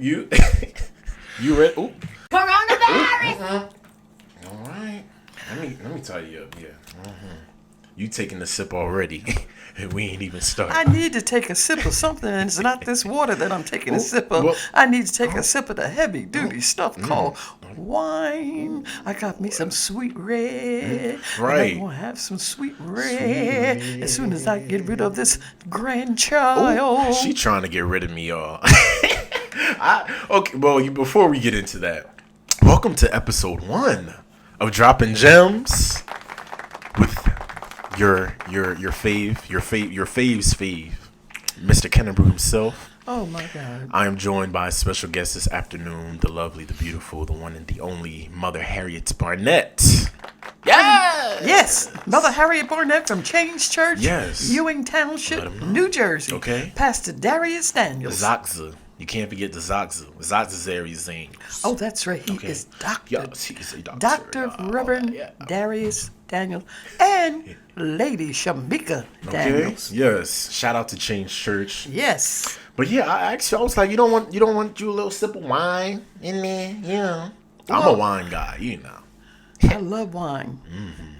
You ready? Ooh. Coronavirus. All right. Let me tie you up. Yeah. You taking a sip already, and we ain't even started. I need to take a sip of something, and it's not this water that I'm taking a sip of. Well, I need to take a sip of the heavy-duty stuff called wine. I got me some sweet red. Right. I'm going to have some sweet red as soon as I get rid of this grandchild. She trying to get rid of me, y'all. Okay, well, before we get into that, welcome to episode 1 of Droppin Gems with your fave's fave, Mr. Kennebrew himself. Oh, my God. I am joined by a special guest this afternoon, the lovely, the beautiful, the one and the only Mother Harriet Barnett. Yes, Mother Harriet Barnett from Change Church, Yes. Ewing Township, New Jersey. Okay. Pastor Darius Daniels. Zaxa. You can't forget the Zaxa. Zaxa's Aries Zane. Oh, that's right. He Okay. is Doctor. Yes, he's a doctor. Dr. Reverend Darius Daniels and Lady Shamika Daniels. Yes. Shout out to Change Church. Yes. But yeah, I was like, you don't want you a little sip of wine in there, you know. I'm a Well- wine guy, you know. I love wine.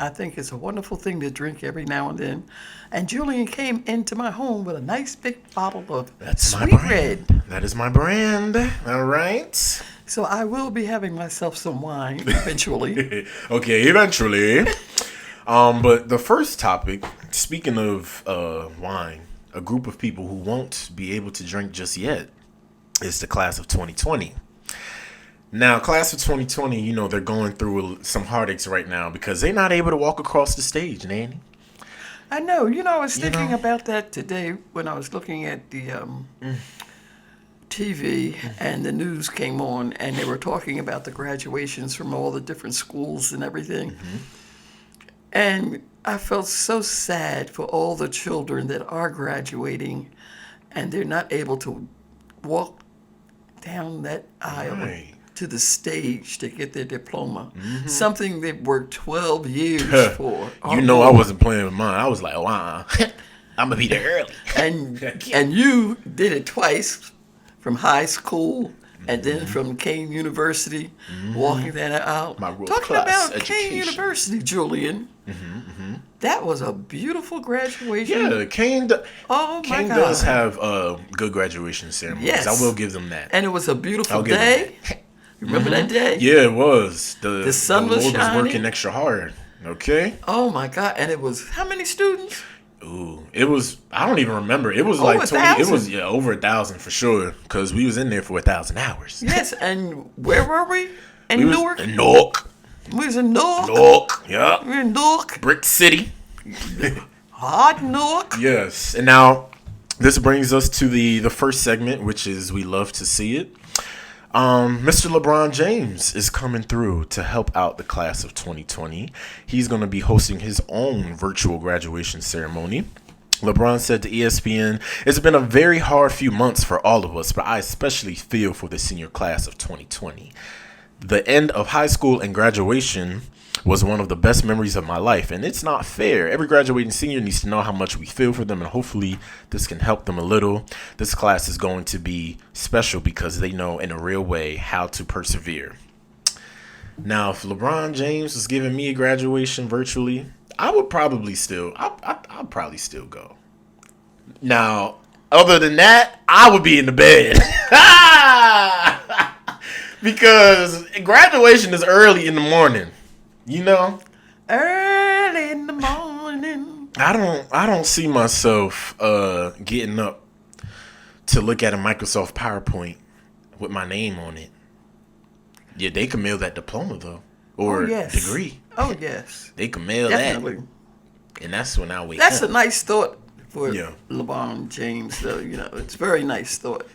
I think it's a wonderful thing to drink every now and then. And Julian came into my home with a nice big bottle of That's my sweet brand. red. That is my brand. All right. So I will be having myself some wine eventually. Okay, eventually. But the first topic, speaking of wine, a group of people who won't be able to drink just yet is the class of 2020. Now, class of 2020, you know, they're going through some heartaches right now because they're not able to walk across the stage, Nanny. I know. I was thinking about that today when I was looking at the TV and the news came on and they were talking about the graduations from all the different schools and everything. And I felt so sad for all the children that are graduating and they're not able to walk down that aisle Right. to the stage to get their diploma. Something they've worked 12 years for. You know, I wasn't playing with mine. I was like, wow, I'm going to be there early. And you did it twice, from high school and then from Kane University, walking that aisle. My Talking world-class about Kane education. University, Julian. That was a beautiful graduation. Yeah, Kane Oh my Kane God. does have good graduation ceremonies. Yes. I will give them that. And it was a beautiful I'll give them day. Remember that day? Yeah, it was. The sun was Lord shining. was working extra hard. Okay. Oh my God. And it was how many students? Ooh, it was. I don't even remember. It was Over like 20. 1,000? It was over 1,000 for sure. Because we was in there for 1,000 hours. Yes, and where were we? In We was Newark? in Newark. We was in Newark. Newark. Yeah. We were in Newark. Brick City. Hard Newark. Yes. And now this brings us to the first segment, which is we love to see it. Mr. LeBron James is coming through to help out the class of 2020. He's going to be hosting his own virtual graduation ceremony. LeBron said to ESPN, "It's been a very hard few months for all of us, but I especially feel for the senior class of 2020. The end of high school and graduation was one of the best memories of my life, and it's not fair. Every graduating senior needs to know how much we feel for them, and hopefully this can help them a little. This class is going to be special because they know in a real way how to persevere." Now, if LeBron James was giving me a graduation virtually, I would probably still, I'll probably still go. Now, other than that, I would be in the bed. Because graduation is early in the morning. You know, Early in the morning. I don't see myself getting up to look at a Microsoft PowerPoint with my name on it. Yeah, they can mail that diploma though, or Oh, yes. degree. Oh, yes. They can mail Definitely. that, and that's when I wake That's up. a nice thought for Yeah. LeBron James, though. It's a very nice thought.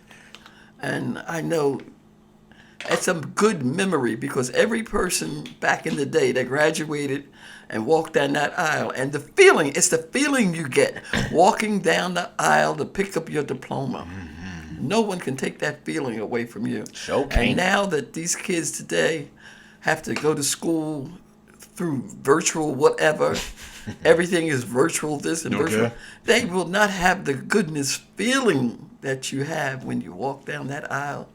And I know it's a good memory because every person back in the day that graduated and walked down that aisle, and it's the feeling you get walking down the aisle to pick up your diploma. No one can take that feeling away from you. Sure can't. And now that these kids today have to go to school through virtual whatever, everything is virtual this and virtual, Okay. they will not have the goodness feeling that you have when you walk down that aisle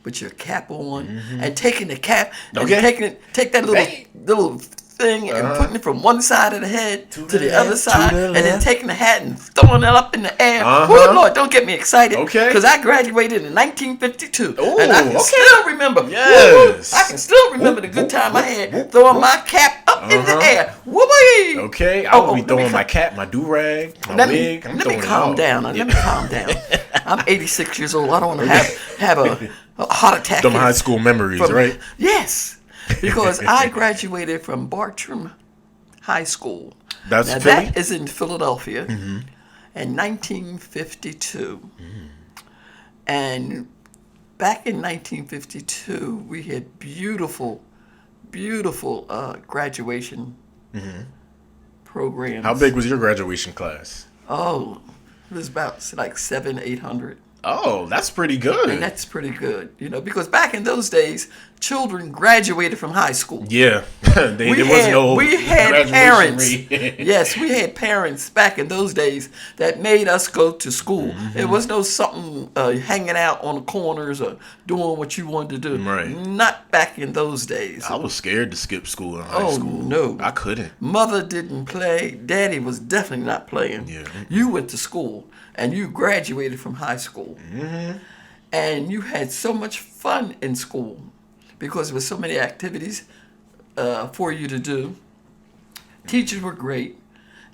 with your cap on and taking the cap and Okay. take that little thing and putting it from one side of the head to the left, other side, to the and then left. taking the hat and throwing it up in the air. Uh-huh. Lord, don't get me excited. Okay. Because I graduated in 1952. Ooh, and I can okay. still remember. Yes. I can still remember the good time I had throwing my cap up in the air. Whoopee. Okay, I will be let me throwing my cap, my do-rag, my Let wig. me, I'm let me throwing it calm all. down. Yeah. Let me calm down. I'm 86 years old. I don't want to have a heart attack. Them high school memories, right? Yes, because I graduated from Bartram High School. That's Now Philly? that is in Philadelphia in 1952. And back in 1952, we had beautiful graduation programs. How big was your graduation class? Oh, it was about like 700-800. Oh, that's pretty good. And that's pretty good, because back in those days, children graduated from high school. Yeah, there was no we had graduation parents. rate. Yes, we had parents back in those days that made us go to school. It was no something hanging out on the corners or doing what you wanted to do. Right. Not back in those days. I was scared to skip school in high school. No. I couldn't. Mother didn't play. Daddy was definitely not playing. Yeah. You went to school and you graduated from high school. And you had so much fun in school because there were so many activities for you to do. Teachers were great.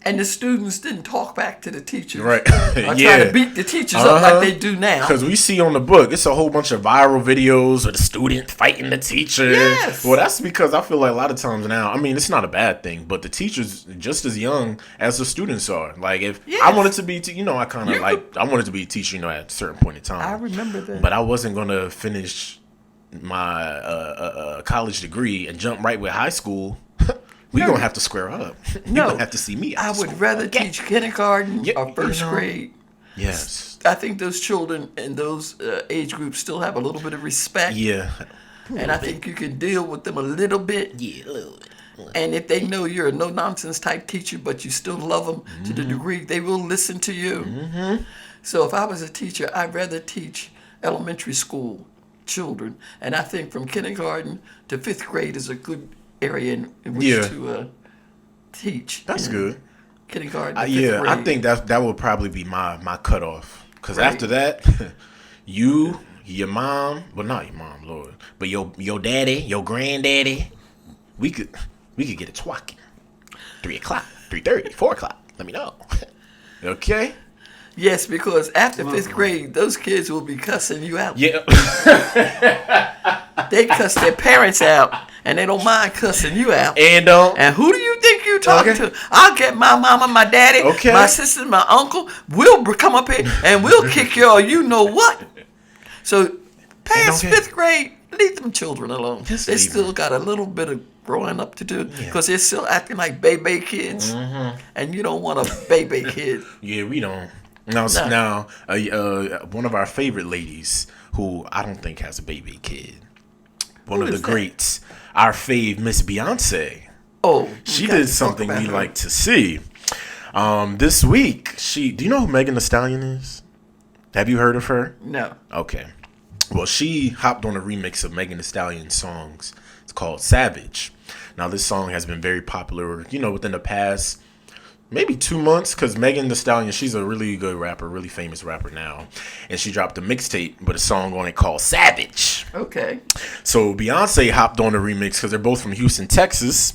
And the students didn't talk back to the teachers. Right. Or try to beat the teachers up like they do now. Because we see on the book, it's a whole bunch of viral videos of the student fighting the teacher. Yes. Well, that's because I feel like a lot of times now, I mean, it's not a bad thing, but the teachers just as young as the students are. Like, if I wanted to be, I kind of I wanted to be a teacher, at a certain point in time. I remember that. But I wasn't going to finish my college degree and jump right with high school. We're going to have to square up. You're going to have to see me. I would rather teach kindergarten or first grade. Yes. I think those children in those age groups still have a little bit of respect. Yeah. And I think you can deal with them a little bit. Yeah, a little bit. And if they know you're a no-nonsense type teacher, but you still love them to the degree, they will listen to you. So if I was a teacher, I'd rather teach elementary school children. And I think from kindergarten to fifth grade is a good area in which to teach. That's good. Kindergarten to fifth grade. I think that would probably be my cutoff. Because after that, you, your mom, well, not your mom, Lord, but your daddy, your granddaddy, we could get it twacking. 3 o'clock, 3:30, 4 o'clock. Let me know. Okay? Yes, because after fifth grade, those kids will be cussing you out. Yeah. They cuss their parents out, and they don't mind cussing you out. And who do you think you talking to? I'll get my mama, my daddy, my sister, my uncle. We'll come up here, and we'll kick your you know what. So past fifth grade, leave them children alone. They still got a little bit of growing up to do because they're still acting like baby kids, and you don't want a baby kid. Yeah, we don't. Now, one of our favorite ladies, who I don't think has a baby kid, one of the greats, our fave, Miss Beyoncé. Oh, she did something we like to see. This week, do you know who Megan Thee Stallion is? Have you heard of her? No. Okay. Well, she hopped on a remix of Megan Thee Stallion's songs. It's called Savage. Now, this song has been very popular, within the past maybe 2 months, because Megan Thee Stallion, she's a really good rapper, really famous rapper now. And she dropped a mixtape with a song on it called Savage. Okay. So Beyonce hopped on the remix because they're both from Houston, Texas.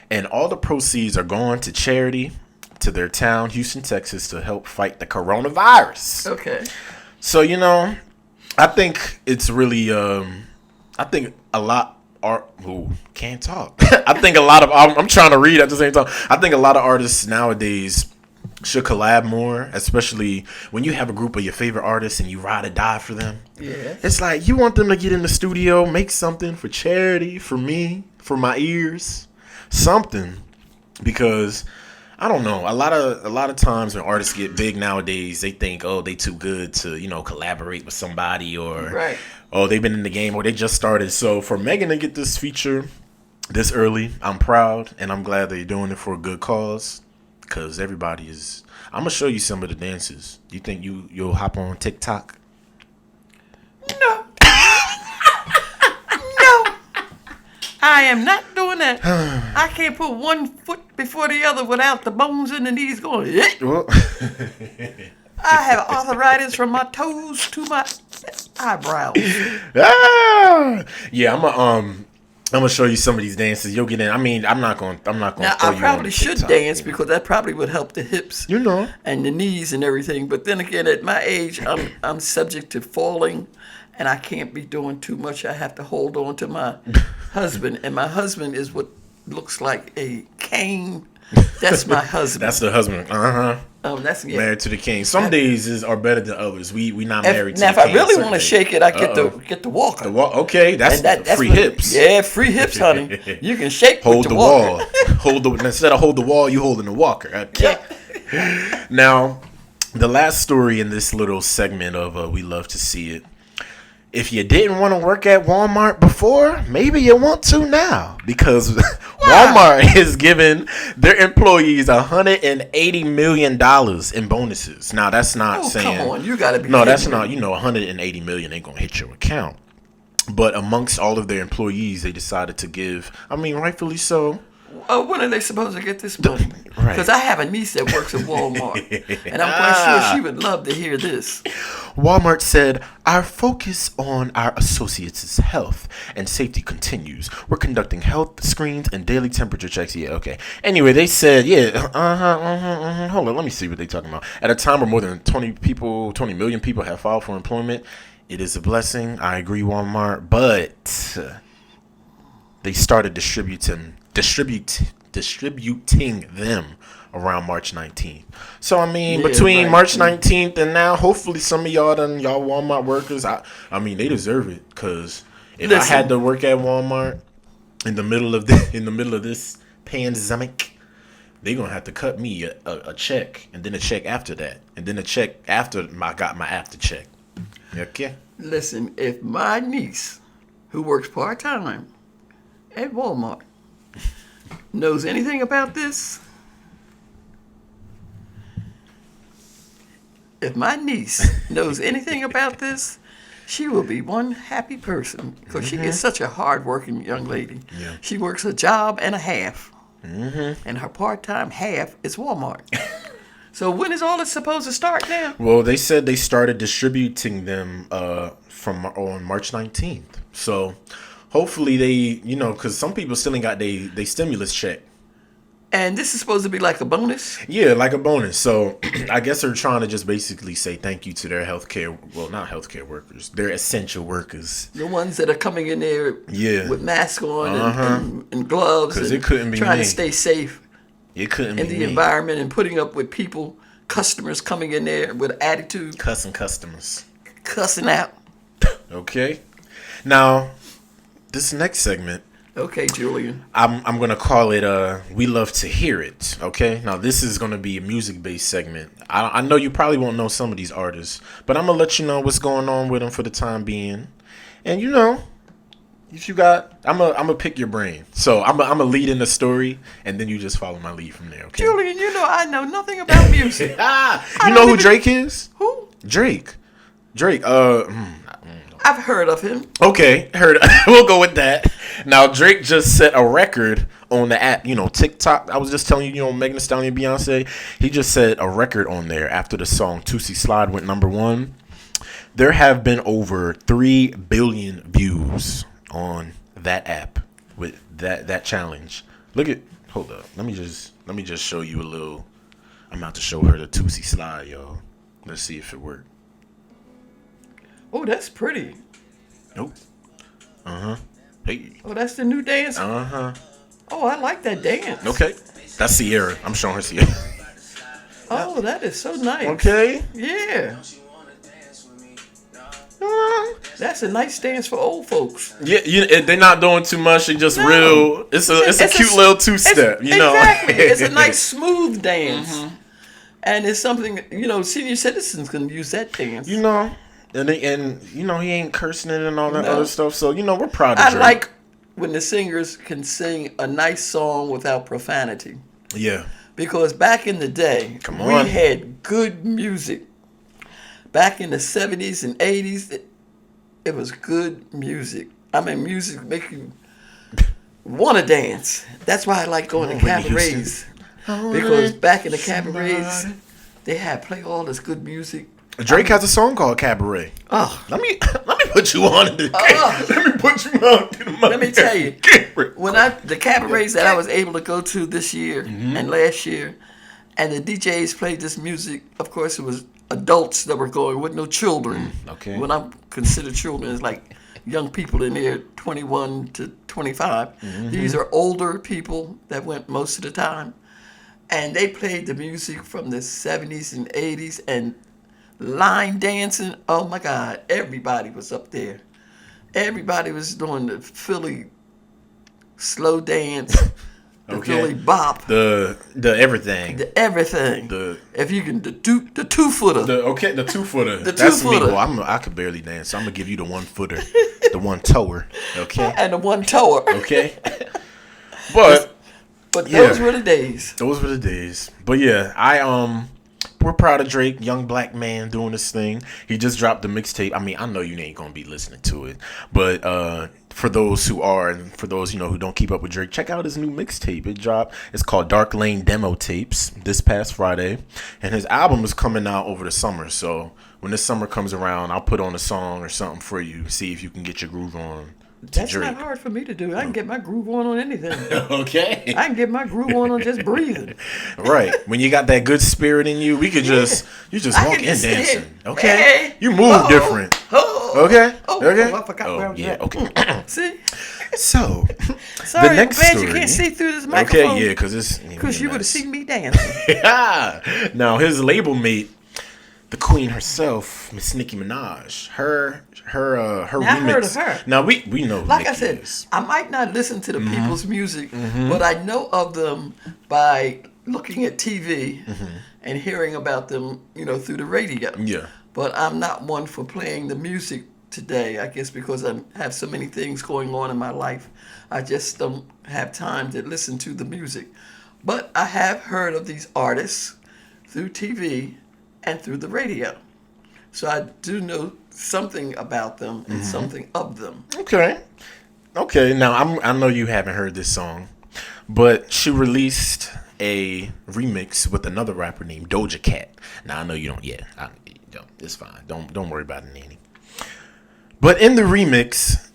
And all the proceeds are going to charity to their town, Houston, Texas, to help fight the coronavirus. Okay. So, I think it's really, I think a lot can't talk. I think a lot of, I'm trying to read at the same time. I think a lot of artists nowadays should collab more, especially when you have a group of your favorite artists and you ride or die for them. Yeah. It's like you want them to get in the studio, make something for charity, for me, for my ears, something. Because I don't know, a lot of times when artists get big nowadays, they think, oh, they too good to, collaborate with somebody, or oh, they've been in the game, or they just started. So for Megan to get this feature this early, I'm proud, and I'm glad they're doing it for a good cause, because everybody is. I'm gonna show you some of the dances. You think you'll hop on TikTok? No. I am not doing that. I can't put one foot before the other without the bones in the knees going. Well, I have arthritis from my toes to my eyebrows. yeah, I'm gonna show you some of these dances. You'll get in. I mean, I'm not gonna. Now throw I you probably on should TikTok, dance you know. because that probably would help the hips, You know. and the knees and everything. But then again, at my age, I'm subject to falling, and I can't be doing too much. I have to hold on to my husband, and my husband is what looks like a cane. That's my husband. That's the husband. That's Married to the king. Some days are better than others. We not married to Now, the if king. I really certain want to days. shake it, I get the walker. Okay, that's, That's free what- hips. Yeah, free hips, honey. You can shake Hold with the the walker. wall. Instead of hold the wall, you holding the walker. Okay. Now, the last story in this little segment of We Love to See It. If you didn't want to work at Walmart before, maybe you want to now, because Walmart is giving their employees $180 million in bonuses. Now, that's not saying. Come on, you gotta be. No, that's kidding not. me. 180 million ain't gonna hit your account. But amongst all of their employees, they decided to give. I mean, rightfully so. When are they supposed to get this money? Right. Because I have a niece that works at Walmart, and I'm quite sure she would love to hear this. Walmart said, our focus on our associates' health and safety continues. We're conducting health screens and daily temperature checks. Yeah, okay. Anyway, they said, hold on, let me see what they're talking about. At a time where more than 20 million people have filed for employment, it is a blessing. I agree, Walmart, but they started distributing them around March 19th. So I mean, between right. March 19th and now, hopefully some of y'all Walmart workers, I mean, they deserve it, because if I had to work at Walmart in the middle of this pandemic, they're gonna have to cut me a check, and then a check after that, and then a check after I got my after check. Okay. Listen, if my niece, who works part-time at Walmart, knows anything about this, she will be one happy person, because she is such a hard-working young lady. Yeah. She works a job and a half, and her part-time half is Walmart. So when is all this supposed to start now? Well, they said they started distributing them on March 19th. So hopefully they, because some people still ain't got they stimulus check. And this is supposed to be like a bonus? Yeah, like a bonus. So I guess they're trying to just basically say thank you to their healthcare, well, not healthcare workers, they're essential workers. The ones that are coming in there with masks on and gloves, because and it couldn't be trying me. to stay safe It couldn't in be the me. environment, and putting up with customers coming in there with attitude, Cussing customers. cussing out. Okay. Now, this next segment, Okay, Julian. I'm gonna call it We Love to Hear It. Okay. Now this is gonna be a music based segment. I know you probably won't know some of these artists, but I'm gonna let you know what's going on with them for the time being. And if you got, I'm gonna pick your brain. So I'm gonna lead in the story, and then you just follow my lead from there. Okay. Julian, I know nothing about music. You know who Drake is? Who? Drake. I've heard of him. Okay, we'll go with that. Now, Drake just set a record on the app, TikTok. I was just telling you, Megan Thee Stallion, Beyonce. He just set a record on there after the song Tootsie Slide went #1. There have been over 3 billion views on that app with that challenge. Hold up. Let me just show you a little. I'm about to show her the Tootsie Slide, y'all. Let's see if it worked. Oh, that's pretty. Nope. Hey. Oh, that's the new dance. Oh, I like that dance. Okay. That's Sierra. I'm showing her Sierra. Oh, that is so nice. Okay. Yeah. That's a nice dance for old folks. Yeah, they're not doing too much. They just real. It's a cute little two-step. Exactly. It's a nice smooth dance, and it's something senior citizens can use that dance. And he ain't cursing it and all that other stuff. So we're proud of I Drake. like when the singers can sing a nice song without profanity. Yeah. Because back in the day, we had good music. Back in the 70s and 80s, it was good music. I mean, music make you want to dance. That's why I like going to Whitney cabarets. Because back in the cabarets, they had play all this good music. Drake has a song called Cabaret. Oh, Let me put you on to the Let me put you on to the let me tell you, when the cabarets that I was able to go to this year and last year, and the DJs played this music. Of course, it was adults that were going with no children. Okay. When I consider children, it's like young people in there, 21 to 25. These are older people that went most of the time, and they played the music from the 70s and 80s and line dancing. Oh my God, everybody was up there. Everybody was doing the Philly slow dance, the Philly bop, the everything, if you can, the 2-footer, the 2-footer. The That's 2-footer. me. Well, I could barely dance, so I'm gonna give you the 1-footer, the 1-toer. Okay, and the 1-toer. Okay, but those were the days. Those were the days. But yeah, we're proud of Drake, young black man doing this thing. He just dropped the mixtape. I mean, I know you ain't gonna be listening to it, but for those who are, and for those who don't keep up with Drake, check out his new mixtape. It dropped. It's called Dark Lane Demo Tapes this past Friday, and his album is coming out over the summer. So when this summer comes around, I'll put on a song or something for you. See if you can get your groove on. That's not hard for me to do. I can get my groove on anything. Okay. I can get my groove on just breathing. Right. When you got that good spirit in you, we could you just walk in dancing. Okay. Hey. You move different. Okay. Okay. I forgot where I was at. Okay. See? So, sorry, the next I'm glad story, you can't see through this microphone. Okay, yeah, because you would have seen me dancing. Now, his label mate, the queen herself, Miss Nicki Minaj, her remix. I heard of her. Now we know. Like Nicki I said, is. I might not listen to the people's music, but I know of them by looking at TV and hearing about them, through the radio. Yeah. But I'm not one for playing the music today, I guess because I have so many things going on in my life. I just don't have time to listen to the music. But I have heard of these artists through TV and through the radio. So I do know something about them and something of them. Okay. Now I know you haven't heard this song, but she released a remix with another rapper named Doja Cat. Now I know you don't yet. It's fine. Don't worry about it, Nanny. But in the remix,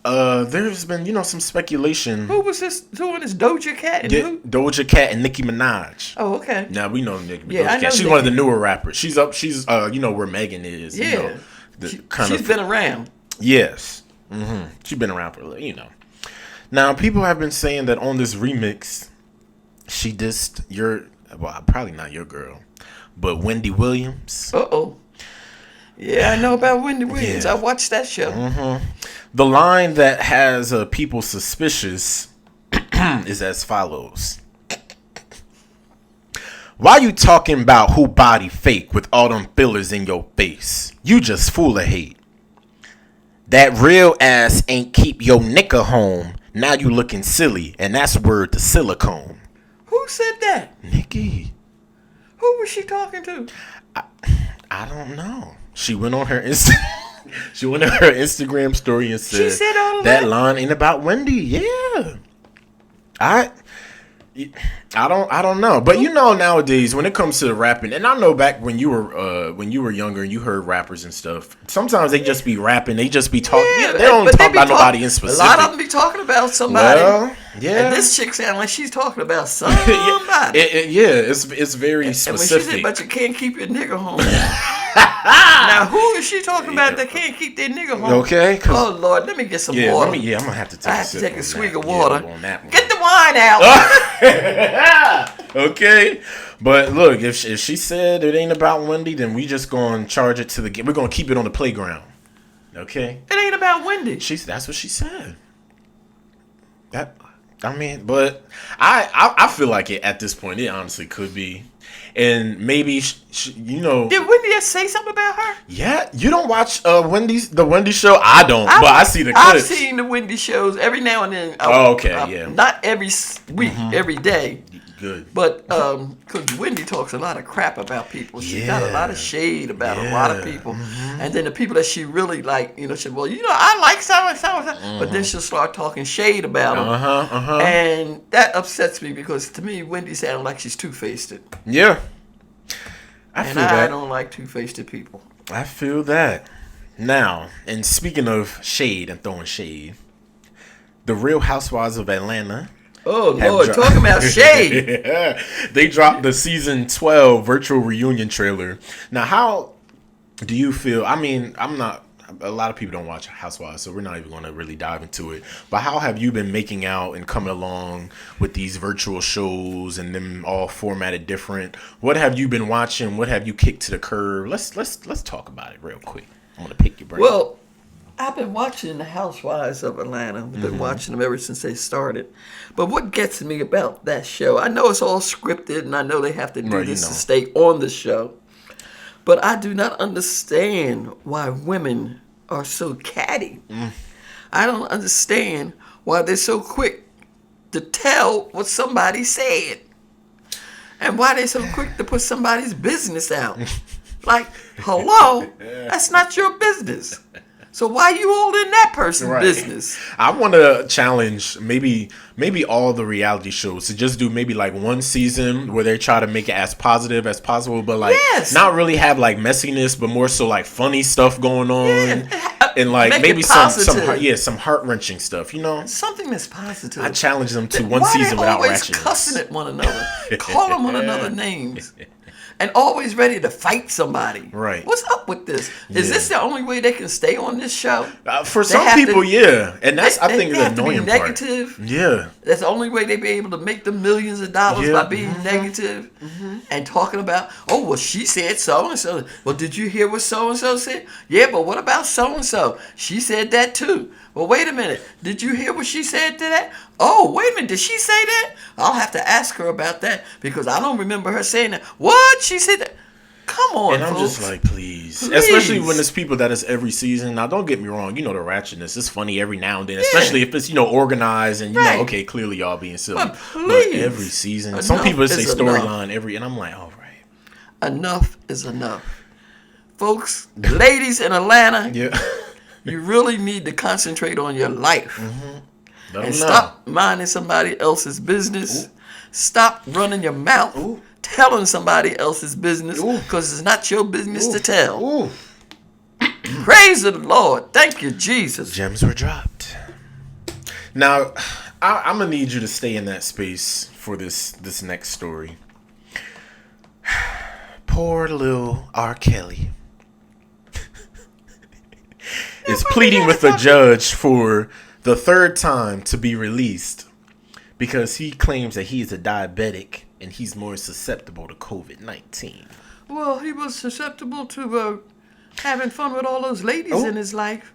there's been some speculation. Who was this doing this? Doja Cat and who? Doja Cat and Nicki Minaj. Oh, okay. Now we know Nicki. Yeah, Doja I know Cat. She's Nicki. one of the newer rappers. She's where Megan is. Yeah. She's been around. Yes. She's been around for Now people have been saying that on this remix, she dissed probably not your girl, but Wendy Williams. Uh-oh. Yeah, I know about Wendy Williams. Yeah. I watched that show. The line that has people suspicious is as follows. Why you talking about who body fake with all them fillers in your face? You just full of hate. That real ass ain't keep your nigga home. Now you looking silly, and that's word to silicone. Who said that? Nicki. Who was she talking to? I don't know. She went on her Instagram story and said, she said all of that line ain't about Wendy. Yeah. I don't know. But nowadays when it comes to the rapping, and I know back when you were younger and you heard rappers and stuff, sometimes they just be rapping, they just be talking. Yeah, they don't talk about nobody in specific. A lot of them be talking about somebody. Well, yeah. And this chick sound like she's talking about somebody. It's very specific. And when she said, but you can't keep your nigga home. Now, who is she talking about that can't keep their nigga home? Okay. Oh, Lord, let me get some water. I'm going to have to take I have to take a swig of that. water. On that one. Get the wine out. Okay. But look, if she said it ain't about Wendy, then we just going to charge it to the game. We're going to keep it on the playground. Okay? It ain't about Wendy. That's what she said. But I feel like it at this point, it honestly could be. And maybe, Did Wendy just say something about her? Yeah. You don't watch the Wendy show? I don't, but I see the clips. I've seen the Wendy shows every now and then. Okay, yeah. Not every week, every day. Good. But because Wendy talks a lot of crap about people, she got a lot of shade about a lot of people, and then the people that she really like, she said, well, I like so and so, but then she'll start talking shade about them, and that upsets me because to me, Wendy sounds like she's two-faced. Yeah, I don't like two-faced people. I feel that. Now, and speaking of shade and throwing shade, the Real Housewives of Atlanta. Oh, Lord, talking about shade. Yeah. They dropped the season 12 virtual reunion trailer. Now, how do you feel? I mean, a lot of people don't watch Housewives, so we're not even going to really dive into it. But how have you been making out and coming along with these virtual shows and them all formatted different? What have you been watching? What have you kicked to the curb? Let's talk about it real quick. I'm going to pick your brain. Well, I've been watching the Housewives of Atlanta. I've been watching them ever since they started. But what gets me about that show, I know it's all scripted and I know they have to do this to stay on the show. But I do not understand why women are so catty. I don't understand why they're so quick to tell what somebody said. And why they're so quick to put somebody's business out. Like, hello, that's not your business. So why you all in that person's business? I want to challenge maybe all the reality shows to just do maybe like one season where they try to make it as positive as possible, but like not really have like messiness, but more so like funny stuff going on, and like maybe some heart-wrenching stuff, something that's positive. I challenge them to one season without ratchetness. Why they always cussing at one another, calling one another names? And always ready to fight somebody. Right. What's up with this? Is this the only way they can stay on this show? For some people, and that's I think the annoying part. Negative. Yeah. That's the only way they be able to make the millions of dollars by being negative and talking about, oh, well, she said so and so. Well, did you hear what so and so said? Yeah, but what about so and so? She said that too. Well, wait a minute. Did you hear what she said to that? Oh, wait a minute. Did she say that? I'll have to ask her about that because I don't remember her saying that. What? She said that? Come on, and I'm folks. just like, please. Especially when it's people that is every season. Now, don't get me wrong. The ratchetness is funny every now and then, especially if it's, organized and, okay, clearly y'all being silly. But every season. Some people say storyline and I'm like, all right. Enough is enough. Folks, ladies in Atlanta. Yeah. You really need to concentrate on your life. And stop minding somebody else's business. Ooh. Stop running your mouth telling somebody else's business because it's not your business to tell. Praise the Lord. Thank you, Jesus. Gems were dropped. Now, I'm going to need you to stay in that space for this next story. Poor little R. Kelly is pleading with a judge for the third time to be released because he claims that he's a diabetic and he's more susceptible to COVID-19. Well, he was susceptible to having fun with all those ladies in his life.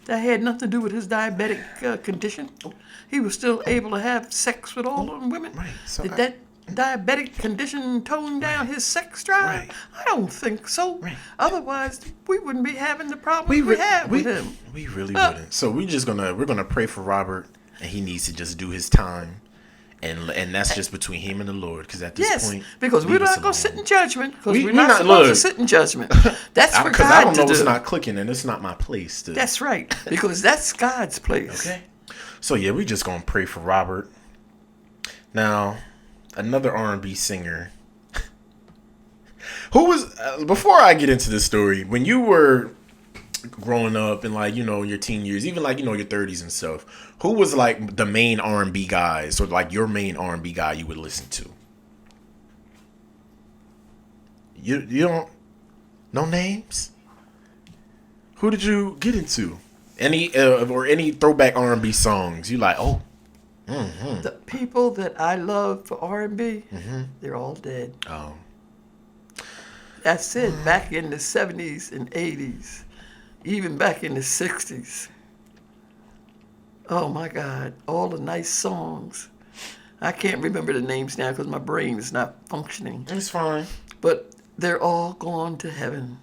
That had nothing to do with his diabetic condition. He was still able to have sex with all them women. Right. So Did that diabetic condition tone down his sex drive? Right. I don't think so. Right. Otherwise, we wouldn't be having the problems we have with him. We really wouldn't. So we're gonna pray for Robert, and he needs to just do his time, and that's just between him and the Lord. Because at this point, because we're not gonna sit in judgment. Because we're not supposed to sit in judgment. That's for God to do. Because I don't know what's not clicking, and it's not my place to. That's right. Because that's God's place. Okay. So yeah, we're just gonna pray for Robert. Now, another R&B singer. Who was before I get into this story, when you were growing up and your teen years, even your 30s and stuff, who was like the main R&B guys or like your main R&B guy you would listen to? You don't no names? Who did you get into? Any throwback R&B songs you like? The people that I love for R&B, they're all dead. Oh. That's it. Back in the 70s and 80s, even back in the 60s. Oh, my God. All the nice songs. I can't remember the names now because my brain is not functioning. It's fine. But they're all gone to heaven.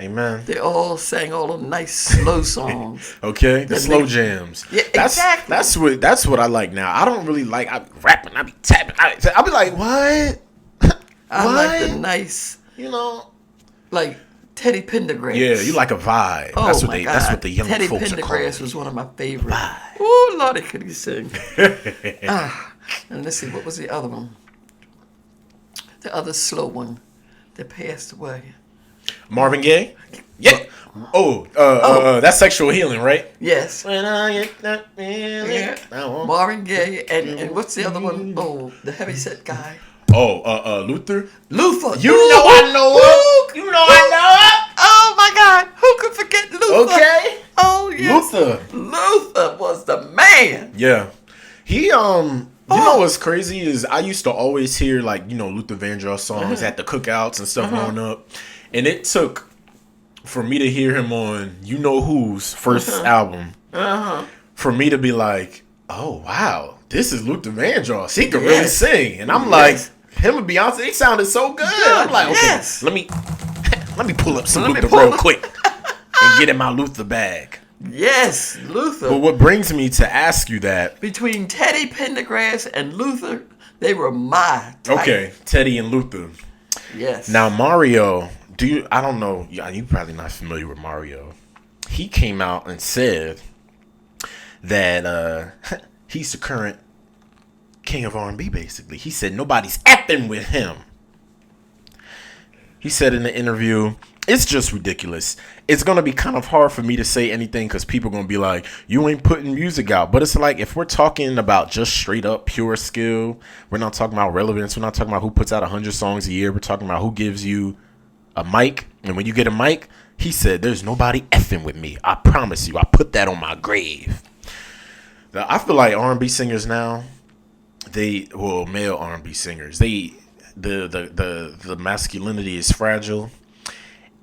Amen. They all sang all the nice slow songs. Okay, the slow jams. Yeah, exactly. That's what I like now. I don't really like rapping. I be tapping. I'll be like, what? I like the nice, You know. like Teddy Pendergrass. Yeah, you like a vibe. Oh That's what my God. That's what the young Teddy folks are calling Pendergrass it. was one of my favorites. Vibe. Oh Lordy, could he sing? And let's see, what was the other one? The other slow one that passed away. Marvin Gaye. Yeah. That's Sexual Healing, right? Yes. When I get that feeling. Yeah. Marvin Gaye and what's the other one? Oh, the heavyset guy. Luther. Luther. You know I know him. You know I know Oh my God. Who could forget Luther? Okay. Oh yes. Luther. Luther was the man. Yeah. He you know what's crazy is I used to always hear like, Luther Vandross songs at the cookouts and stuff growing up. And it took for me to hear him on You Know Who's first album for me to be like, oh wow, this is Luther Vandross. He can really sing. And I'm like, him and Beyonce, they sounded so good. I'm like, okay, let me pull up some Luther real quick and get in my Luther bag. Yes, Luther. But what brings me to ask you that Between Teddy Pendergrass and Luther, they were my type. okay, Teddy and Luther. Yes. Now Mario, I don't know, you're probably not familiar with Mario. He came out and said that he's the current king of R&B, basically. He said nobody's effing with him. He said in the interview, it's just ridiculous. It's going to be kind of hard for me to say anything because people are going to be like, you ain't putting music out. But it's like, if we're talking about just straight up pure skill, we're not talking about relevance. We're not talking about who puts out 100 songs a year. We're talking about who gives you a mic. And when you get a mic, he said, there's nobody effing with me. I promise you. I put that on my grave. Now, I feel like R&B singers now, male R&B singers, the masculinity is fragile.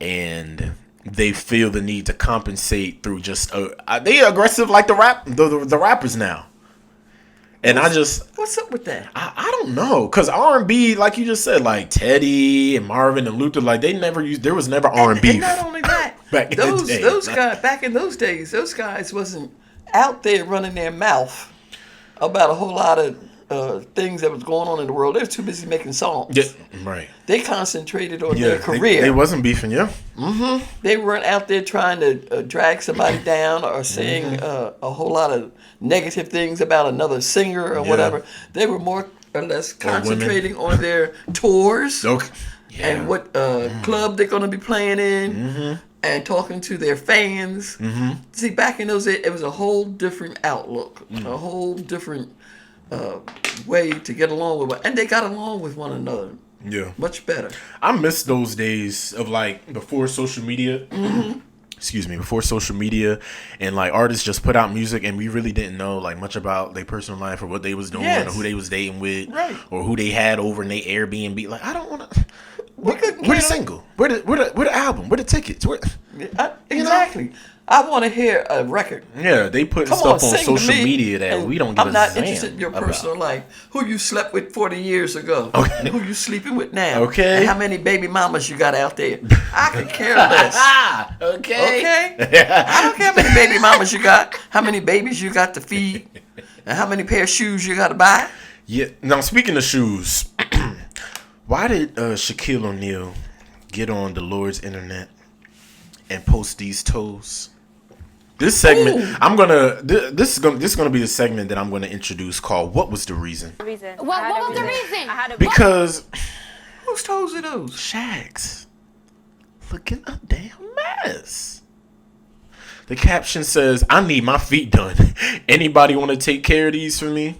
And they feel the need to compensate through just they aggressive like the rappers now. And what's up with that? I don't know, cause R&B, like you just said, like Teddy and Marvin and Luther, like there was never R&B. And not only that, those guys back in those days, those guys wasn't out there running their mouth about a whole lot of things that was going on in the world. They were too busy making songs. Yeah, right. They concentrated on their career. They wasn't beefing, yeah. Mm-hmm. They weren't out there trying to drag somebody down or saying a whole lot of negative things about another singer or whatever. They were more or less concentrating on their tours and what club they're going to be playing in and talking to their fans. See, back in those days, it was a whole different outlook, a whole different way to get along with, and they got along with one another. Yeah, much better. I miss those days of like before social media. Excuse me, before social media, and like artists just put out music, and we really didn't know like much about their personal life or what they was doing or who they was dating with, or who they had over in their Airbnb. Like I don't want to. Where the single? Where the album? Where the tickets? Exactly. I want to hear a record. Yeah, they put stuff on social media that we don't give a damn. I'm not interested in your personal life. Who you slept with 40 years ago. And who you sleeping with now. Okay. And how many baby mamas you got out there. I could care less. Okay? I don't care how many baby mamas you got, how many babies you got to feed, and how many pair of shoes you got to buy. Yeah. Now, speaking of shoes, why did Shaquille O'Neal get on the Lord's internet and post these toes? This segment, this is gonna be the segment that I'm gonna introduce called "What Was the Reason?" What was the reason? Because whose toes are those? Shaq's looking a damn mess. The caption says, "I need my feet done. Anybody want to take care of these for me?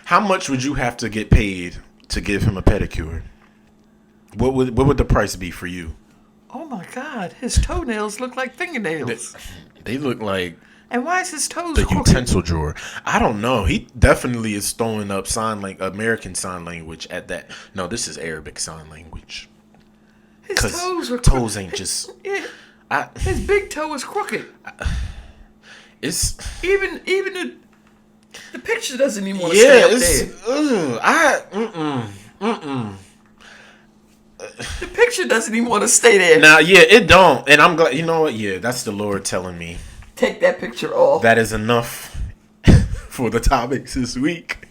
How much would you have to get paid to give him a pedicure? What would the price be for you?" Oh my God, his toenails look like fingernails. They look like. And why is his toes the crooked? utensil drawer? I don't know. He definitely is throwing up American sign language at that. No, this is Arabic sign language. His toes are toes ain't just. His big toe is crooked. It's even the picture doesn't even want to stay up there. The picture doesn't even want to stay there. Now, it don't. And I'm glad. You know what? Yeah, that's the Lord telling me. Take that picture off. That is enough for the topics this week.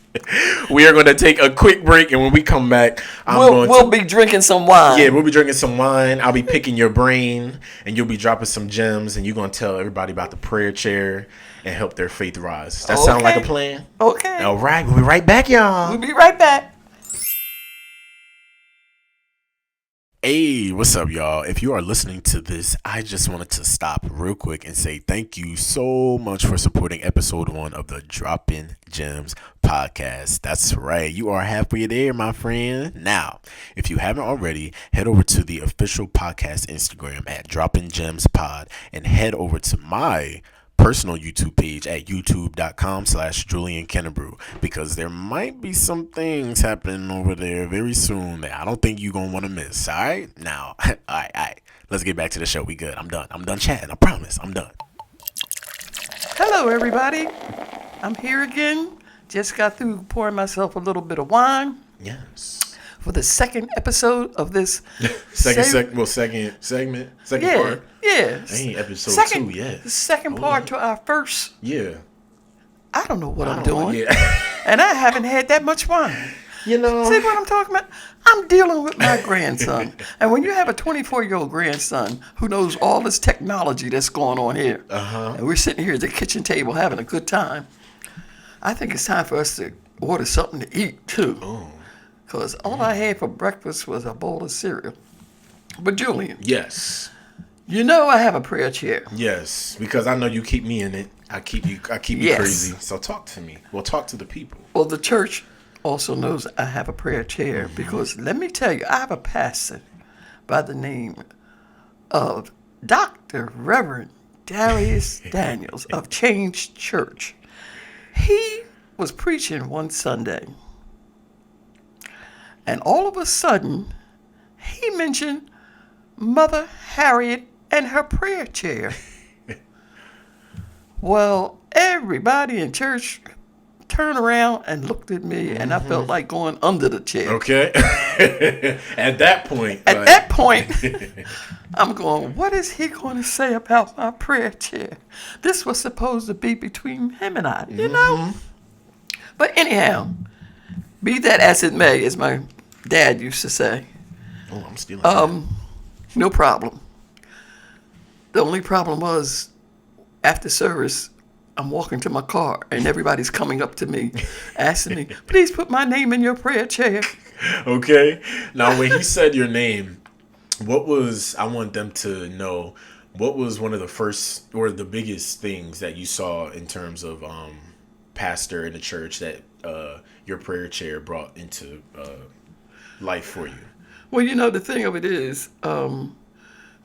We are going to take a quick break, and when we come back, We'll be drinking some wine. Yeah, we'll be drinking some wine. I'll be picking your brain, and you'll be dropping some gems, and you're going to tell everybody about the prayer chair and help their faith rise. That sound like a plan? Okay. All right, we'll be right back, y'all. We'll be right back. Hey, what's up, y'all? If you are listening to this, I just wanted to stop real quick and say thank you so much for supporting episode 1 of the Droppin Gems podcast. That's right. You are halfway there, my friend. Now, if you haven't already, head over to the official podcast Instagram at Droppin Gems Pod and head over to my personal YouTube page at youtube.com/Julian Kennebrew, because there might be some things happening over there very soon that I don't think you're going to want to miss. All right? Now, all right. Let's get back to the show. We good. I'm done chatting. I promise. I'm done. Hello, everybody. I'm here again. Just got through pouring myself a little bit of wine. Yes. For the second episode of this second segment, part. Yeah. Ain't episode 2 yet. The second part to our first. Yeah. I don't know what I'm doing. Yeah. And I haven't had that much wine. You know. See what I'm talking about? I'm dealing with my grandson. And when you have a 24-year-old grandson who knows all this technology that's going on here, and we're sitting here at the kitchen table having a good time, I think it's time for us to order something to eat, too. Oh. Because all I had for breakfast was a bowl of cereal. But Julian. Yes. You know I have a prayer chair. Yes, because I know you keep me in it. I keep you crazy. So talk to me. Well, talk to the people. Well, the church also knows I have a prayer chair because let me tell you, I have a pastor by the name of Dr. Reverend Darius Daniels of Change Church. He was preaching one Sunday. And all of a sudden, he mentioned Mother Harriet and her prayer chair. Well, everybody in church turned around and looked at me, and I felt like going under the chair. Okay. At that point. I'm going, what is he going to say about my prayer chair? This was supposed to be between him and I, you know? But anyhow, be that as it may, as my dad used to say. Oh, I'm stealing that. No problem. The only problem was, after service, I'm walking to my car, and everybody's coming up to me, asking me, please put my name in your prayer chair. Okay. Now, when he said your name, I want them to know, what was one of the first or the biggest things that you saw in terms of pastor in the church that your prayer chair brought into life for you? Well, you know, the thing of it is,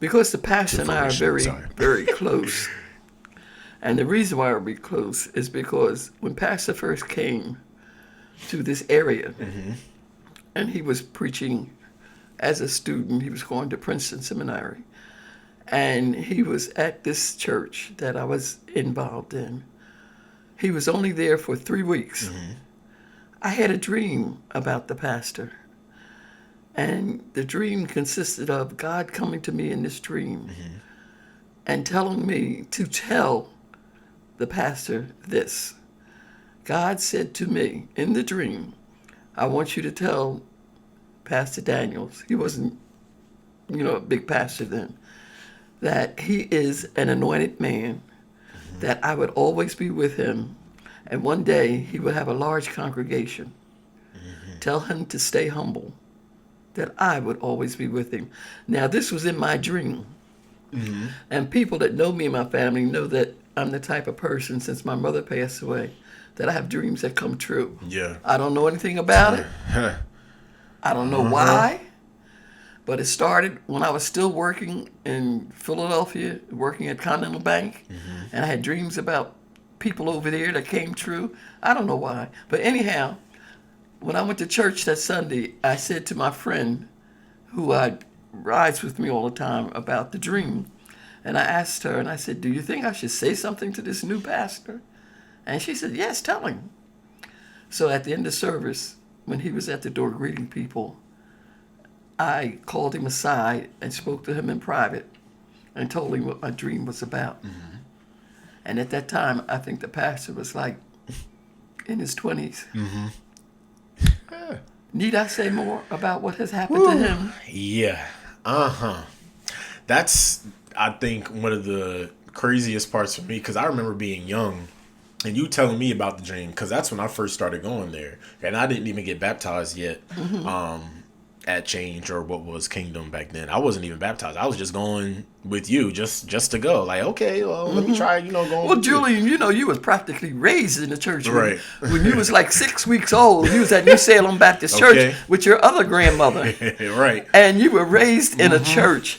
because the pastor and I are very, very close. And the reason why we're close is because when Pastor first came to this area, and he was preaching as a student, he was going to Princeton Seminary, and he was at this church that I was involved in. He was only there for 3 weeks. I had a dream about the pastor. And the dream consisted of God coming to me in this dream and telling me to tell the pastor this. God said to me in the dream, I want you to tell Pastor Daniels, he wasn't, a big pastor then, that he is an anointed man, that I would always be with him, and one day he would have a large congregation. Tell him to stay humble, that I would always be with him. Now, this was in my dream. And people that know me and my family know that I'm the type of person, since my mother passed away, that I have dreams that come true. Yeah. I don't know anything about it. I don't know why. But it started when I was still working in Philadelphia, working at Continental Bank. And I had dreams about people over there that came true. I don't know why. But anyhow, when I went to church that Sunday, I said to my friend, who rides with me all the time, about the dream. And I asked her, and I said, do you think I should say something to this new pastor? And she said, yes, tell him. So at the end of service, when he was at the door greeting people, I called him aside and spoke to him in private and told him what my dream was about. And at that time, I think the pastor was like, in his 20s. Mm-hmm. Need I say more about what has happened to him? Yeah. That's, I think, one of the craziest parts for me, because I remember being young and you telling me about the dream, because that's when I first started going there, and I didn't even get baptized yet. At Change, or what was Kingdom back then. I wasn't even baptized. I was just going with you, just to go. Like, okay, well, let me try, going. Well, with Julian, you was practically raised in the church. Right. When you was like 6 weeks old, you was at New Salem Baptist Church Okay. with your other grandmother. you. Right. And you were raised in a church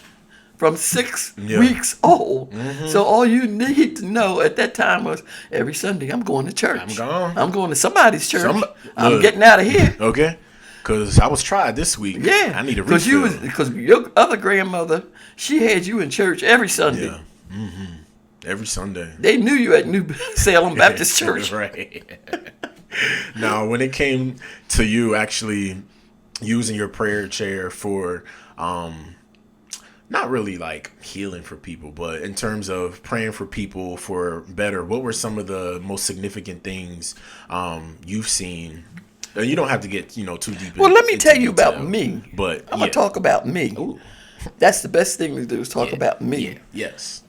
from 6 weeks old. So all you need to know at that time was every Sunday I'm going to church. I'm gone. I'm going to somebody's church. I'm Look. getting out of here. Okay. Because I was tried this week. Yeah. I need a refill. Because your other grandmother, she had you in church every Sunday. Yeah. Every Sunday. They knew you at New Salem Baptist Church. Right. Now, when it came to you actually using your prayer chair for, not really like healing for people, but in terms of praying for people for better, what were some of the most significant things you've seen? And you don't have to get, too deep. Well, let me into tell you detail, about me. But I'm going to talk about me. Ooh. That's the best thing to do is talk about me. Yeah. Yes.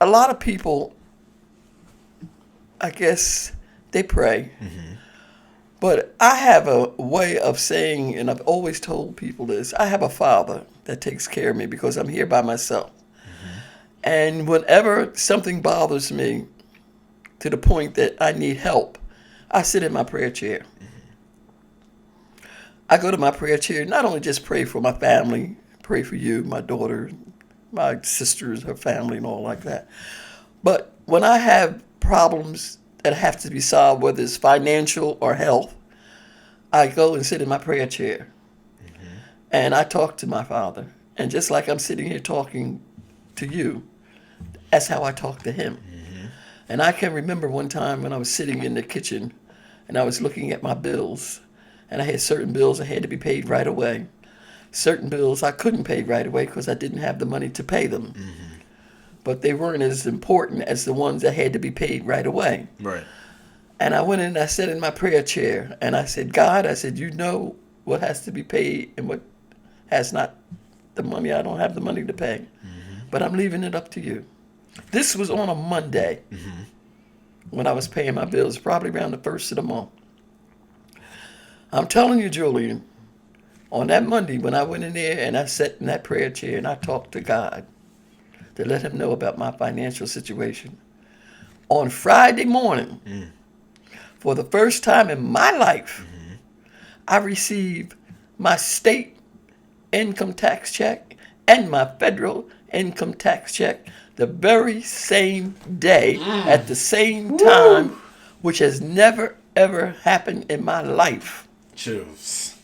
A lot of people, I guess, they pray. But I have a way of saying, and I've always told people this, I have a father that takes care of me because I'm here by myself. And whenever something bothers me to the point that I need help, I sit in my prayer chair. I go to my prayer chair, not only just pray for my family, pray for you, my daughter, my sisters, her family, and all like that. But when I have problems that have to be solved, whether it's financial or health, I go and sit in my prayer chair. And I talk to my father. And just like I'm sitting here talking to you, that's how I talk to him. And I can remember one time when I was sitting in the kitchen and I was looking at my bills, and I had certain bills that had to be paid right away. Certain bills I couldn't pay right away because I didn't have the money to pay them. But they weren't as important as the ones that had to be paid right away. Right. And I went in and I sat in my prayer chair and I said, God, I said, you know what has to be paid and what has not the money. I don't have the money to pay. But I'm leaving it up to you. This was on a Monday when I was paying my bills, probably around the first of the month. I'm telling you, Julian, on that Monday when I went in there and I sat in that prayer chair and I talked to God to let him know about my financial situation. On Friday morning, for the first time in my life, I received my state income tax check and my federal income tax check the very same day at the same time, which has never, ever happened in my life. Chills.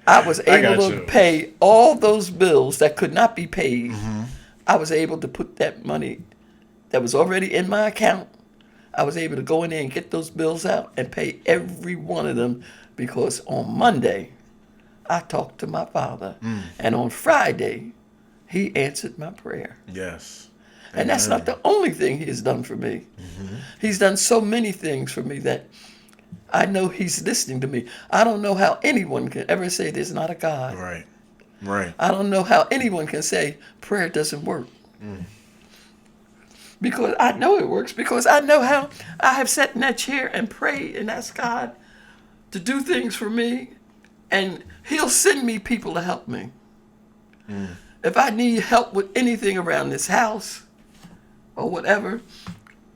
I was able got to you. pay all those bills that could not be paid. I was able to put that money that was already in my account. I was able to go in there and get those bills out and pay every one of them because on Monday, I talked to my father. And on Friday, he answered my prayer. Yes. And that's not the only thing he has done for me. He's done so many things for me that I know he's listening to me. I don't know how anyone can ever say there's not a God. Right. Right. I don't know how anyone can say prayer doesn't work. Because I know it works. Because I know how I have sat in that chair and prayed and asked God to do things for me. And he'll send me people to help me. If I need help with anything around this house or whatever,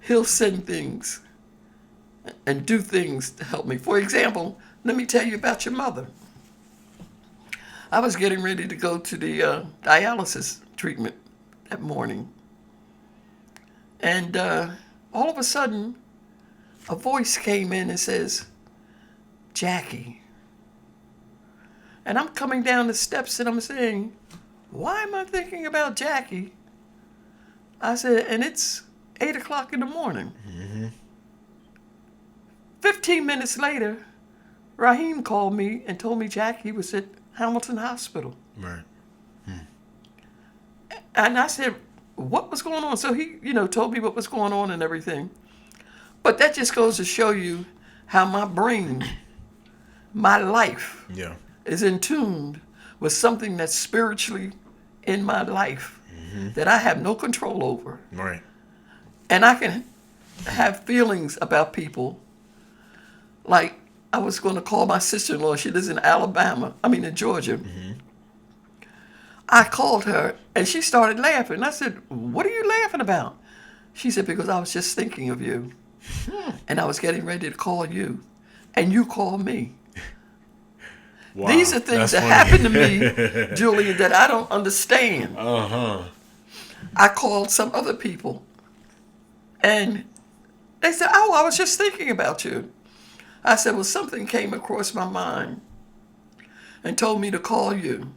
he'll send things and do things to help me. For example, let me tell you about your mother. I was getting ready to go to the dialysis treatment that morning. And all of a sudden, a voice came in and says, Jackie. And I'm coming down the steps and I'm saying, why am I thinking about Jackie? I said, and it's 8 o'clock in the morning. 15 minutes later, Raheem called me and told me Jackie was at Hamilton Hospital. Right. And I said, what was going on? So he, told me what was going on and everything. But that just goes to show you how my brain, my life, Yeah. is in tune with something that's spiritually in my life that I have no control over. Right. And I can have feelings about people. Like, I was going to call my sister-in-law. She lives in in Georgia. I called her, and she started laughing. I said, "What are you laughing about?" She said, "Because I was just thinking of you. And I was getting ready to call you. And you called me." Wow. These are things that happen to me, Julian, that I don't understand. I called some other people, and they said, "Oh, I was just thinking about you." I said, "Well, something came across my mind and told me to call you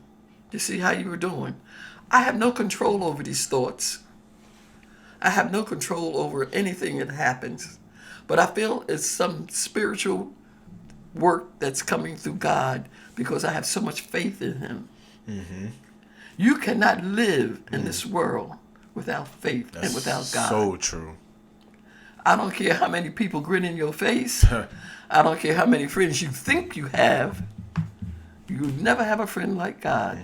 to see how you were doing." I have no control over these thoughts. I have no control over anything that happens. But I feel it's some spiritual work that's coming through God because I have so much faith in Him. You cannot live in this world without faith and without God. So true. I don't care how many people grin in your face. I don't care how many friends you think you have. You never have a friend like God.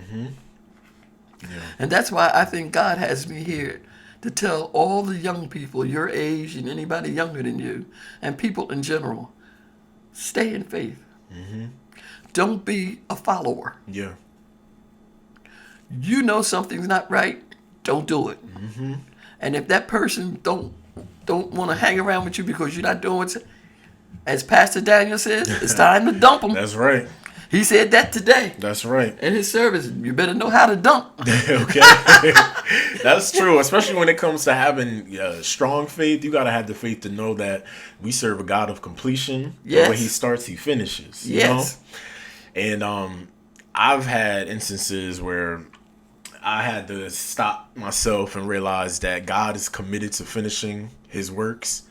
And that's why I think God has me here to tell all the young people your age and anybody younger than you and people in general, stay in faith. Don't be a follower. Yeah. You know something's not right, don't do it. And if that person don't want to hang around with you because you're not doing it, as Pastor Daniel says, it's time to dump them. That's right. He said that today That's right. in his service. You better know how to dump. Okay. That's true. Especially when it comes to having strong faith, you got to have the faith to know that we serve a God of completion. Yes. When He starts, He finishes. You Yes. know? And I've had instances where I had to stop myself and realize that God is committed to finishing His works.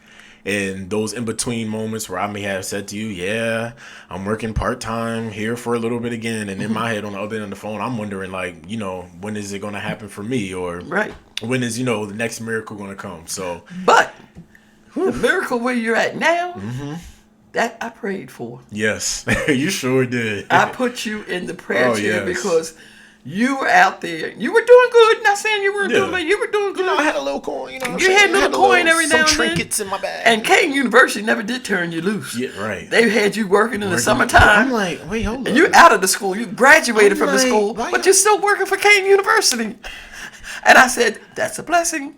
And those in-between moments where I may have said to you, yeah, I'm working part-time here for a little bit again. And in my head on the other end of the phone, I'm wondering, like, when is it going to happen for me? Or Right. when is, the next miracle going to come? So, But the miracle where you're at now, that I prayed for. yes, you sure did. I put you in the prayer chair yes. because you were out there. You were doing good. Not saying you weren't Yeah. doing, but you were doing good. I had a little coin. You had a little coin every now and then. Some trinkets in my bag. And Kane University never did turn you loose. Yeah, right. They had you working in the I'm summertime. like, wait, hold on. And you're out of the school. You graduated I'm from the like, school, why but y'all- you're still working for Kane University. And I said, that's a blessing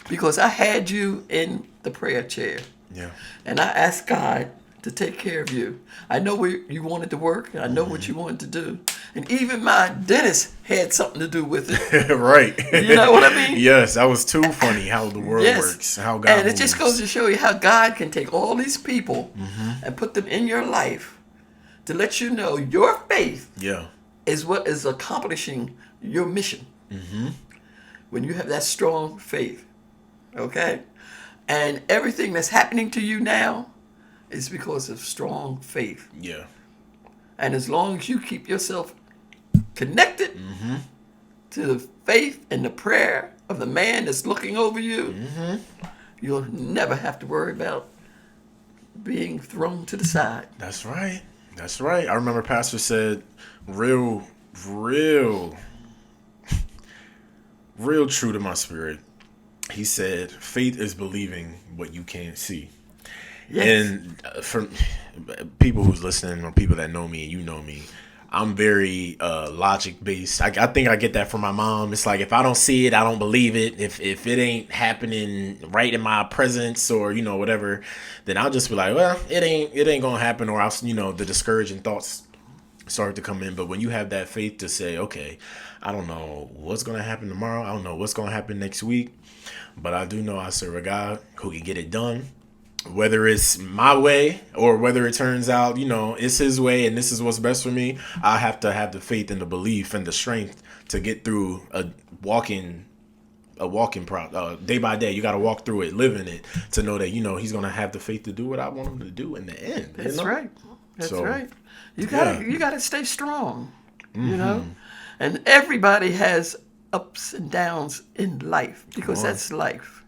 because I had you in the prayer chair. Yeah. And I asked God to take care of you. I know where you wanted to work. And I know what you wanted to do. And even my dentist had something to do with it. Right. You know what I mean? Yes, that was too funny how the world works, how God And it just moves. goes to show you how God can take all these people and put them in your life to let you know your faith Yeah. is what is accomplishing your mission. When you have that strong faith, okay? And everything that's happening to you now is because of strong faith. Yeah. And as long as you keep yourself connected to the faith and the prayer of the man that's looking over you, you'll never have to worry about being thrown to the side. That's right. That's right. I remember Pastor said, real true to my spirit. He said, faith is believing what you can't see. Yes. And for people who's listening or people that know me and you know me, I'm very logic based. I think I get that from my mom. It's like if I don't see it, I don't believe it. If it ain't happening right in my presence or whatever, then I'll just be like, well, it ain't gonna happen. Or I'll the discouraging thoughts start to come in. But when you have that faith to say, okay, I don't know what's gonna happen tomorrow. I don't know what's gonna happen next week, but I do know I serve a God who can get it done. Whether it's my way or whether it turns out, it's His way and this is what's best for me, I have to have the faith and the belief and the strength to get through a walking day by day. You got to walk through it, live in it, to know that He's gonna have the faith to do what I want Him to do in the end. That's right. That's So, right. You gotta stay strong. And everybody has ups and downs in life because that's life.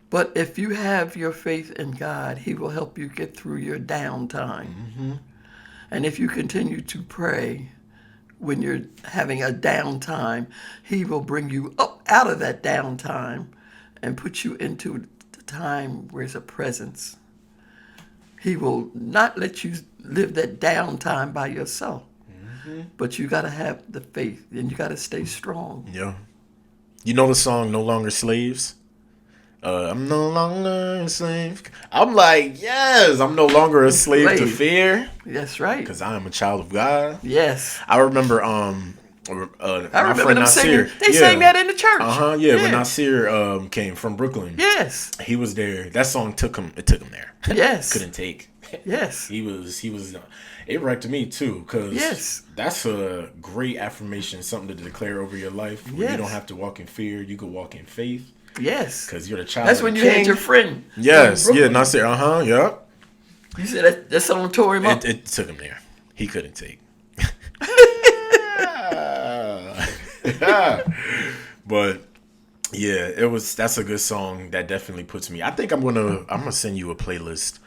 But if you have your faith in God, He will help you get through your downtime. Mm-hmm. And if you continue to pray when you're having a downtime, He will bring you up out of that downtime and put you into the time where there's a presence. He will not let you live that downtime by yourself. Mm-hmm. But you got to have the faith and you got to stay strong. Yeah. You know the song No Longer Slaves? I'm no longer a slave. I'm like, yes, I'm no longer a slave to fear. That's right. Because I am a child of God. Yes. I remember I my remember friend them Nasir. singing. They sang that in the church. Yeah, when Nasir came from Brooklyn. Yes. He was there. That song took him there. Yes. Couldn't take. Yes. He was it wrecked me too, because that's a great affirmation, something to declare over your life. Where you don't have to walk in fear, you can walk in faith. Yes. Because you're the child That's of when the you king. had your friend. Yes. Yeah, Nasir. Yep. You said that song tore him up. It took him there. He couldn't take. But yeah, that's a good song that definitely puts me. I think I'm gonna send you a playlist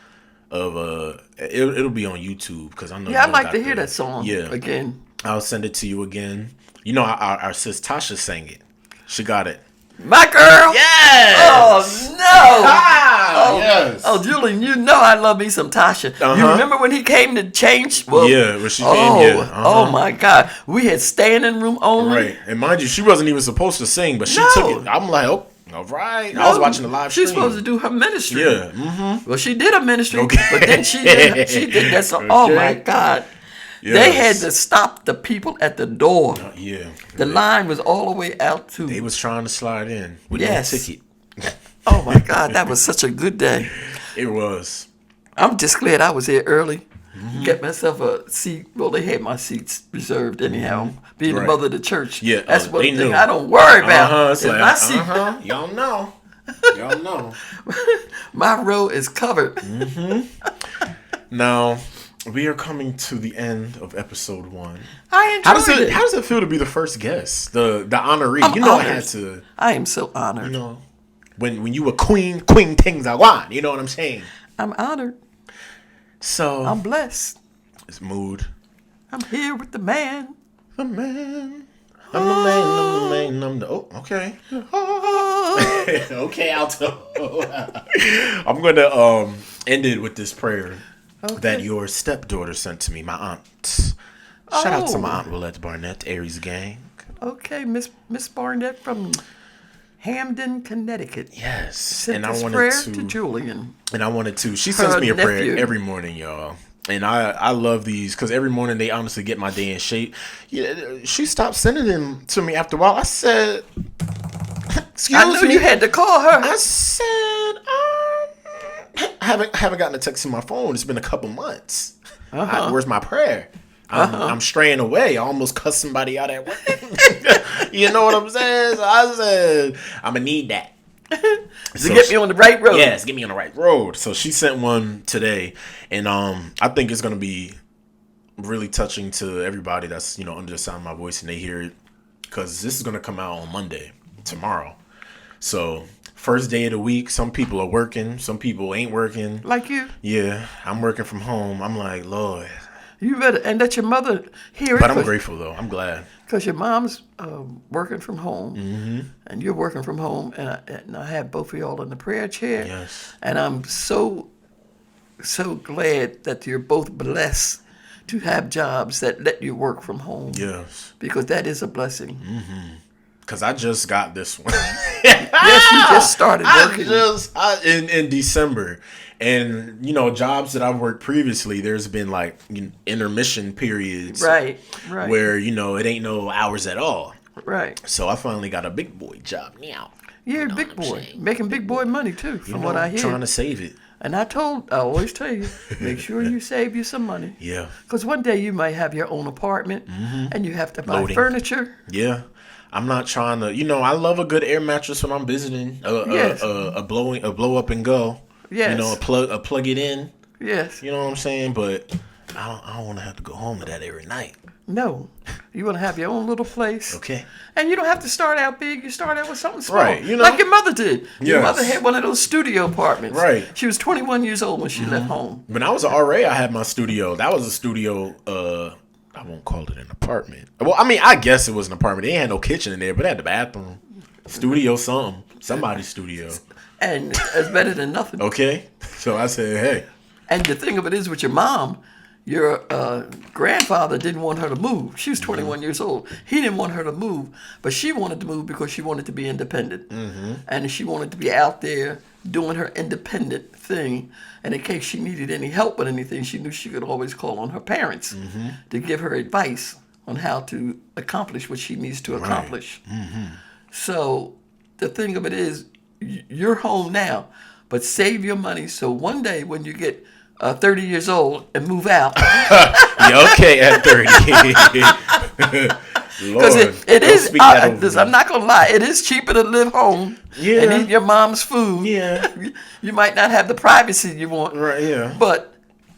of it'll be on YouTube, because I know. Yeah, I'd like to hear that song. Yeah, again. I'll send it to you again. You know, our sis Tasha sang it. She got it. My girl. Yes. Oh no. Yes. Oh, Julian, you know I love me some Tasha. You remember when he came to change? Well, yeah, when she came here. Oh my God, we had standing room only. Right, and mind you, she wasn't even supposed to sing, but she took it. I'm like, oh, all right. I was watching the live stream. She's supposed to do her ministry. Yeah. Mm-hmm. Well, she did a ministry, Okay. but then she did that song. Oh my God. Yes. They had to stop the people at the door. Yeah. The line was all the way out to. They was trying to slide in with no ticket. Oh my God, that was such a good day. It was. I'm just glad I was here early. Get myself a seat. Well, they had my seats reserved anyhow. Being the mother of the church. Yeah, that's one they thing knew. I don't worry about. It's like, my seat. Y'all know. Y'all know. My row is covered. Now, we are coming to the end of episode 1. I enjoyed it. How does it feel to be the first guest, the honoree? I'm I honored. had to. I am so honored. When you were queen things I want. You know what I'm saying? I'm honored. So I'm blessed. it's mood. I'm here with the man. The man. I'm the man. I'm the man. I'm the. Oh, okay. Okay, Alto. I'm gonna end it with this prayer that your stepdaughter sent to me, my aunt. Shout out to my aunt Harriet Barnett, Aries gang. Okay, Miss Barnett from Hamden, Connecticut. Yes, Sent and this I wanted prayer to. to Julian. And I wanted to. She sends me a prayer nephew. every morning, y'all. And I love these because every morning they honestly get my day in shape. Yeah, she stopped sending them to me after a while. I said, "Excuse I knew me." you had to call her. I said, I haven't gotten a text on my phone. It's been a couple months. Where's my prayer? I'm straying away. I almost cussed somebody out at work. You know what I'm saying? So I said, I'm gonna need that. To get me on the right road. Yes, get me on the right road. So she sent one today, and I think it's gonna be really touching to everybody that's under the sound of my voice and they hear it, because this is gonna come out on Monday, tomorrow. So first day of the week. Some people are working, some people ain't working. Like you. Yeah, I'm working from home. I'm like, Lord. You better, and let your mother hear it. But I'm grateful though. I'm glad. Because your mom's working from home, and you're working from home, and I have both of y'all in the prayer chair. Yes. And I'm so glad that you're both blessed to have jobs that let you work from home. Yes. Because that is a blessing. Because I just got this one. Yes, you just started working. In December. And, jobs that I've worked previously, there's been like intermission periods. Right. Where, it ain't no hours at all. Right. So I finally got a big boy job now. You're a big boy. Making big boy money too, from what I hear. Trying to save it. And I always tell you, make sure you save you some money. Yeah. Because one day you might have your own apartment and you have to buy furniture. Yeah. I'm not trying to, I love a good air mattress when I'm visiting. A blow up and go. Yes. A plug it in. Yes. You know what I'm saying? But I don't want to have to go home to that every night. No. You want to have your own little place. Okay. And you don't have to start out big. You start out with something small. Right, you know. Like your mother did. Your Yes. mother had one of those studio apartments. Right. She was 21 years old when she left home. When I was an RA, I had my studio. That was a studio. I won't call it an apartment. Well, I mean, I guess it was an apartment. They ain't had no kitchen in there, but it had the bathroom, studio, somebody's studio. And it's better than nothing. Okay, so I said, hey, And the thing of it is with your mom, your grandfather didn't want her to move. She was 21 years old. He didn't want her to move, but she wanted to move because she wanted to be independent. And she wanted to be out there doing her independent thing. And in case she needed any help with anything, she knew she could always call on her parents to give her advice on how to accomplish what she needs to accomplish. So the thing of it is, you're home now, but save your money so one day when you get 30 years old and move out. yeah, okay, at 30. Because it is, I'm not going to lie, it is cheaper to live home and eat your mom's food. Yeah. You might not have the privacy you want. Right, yeah. But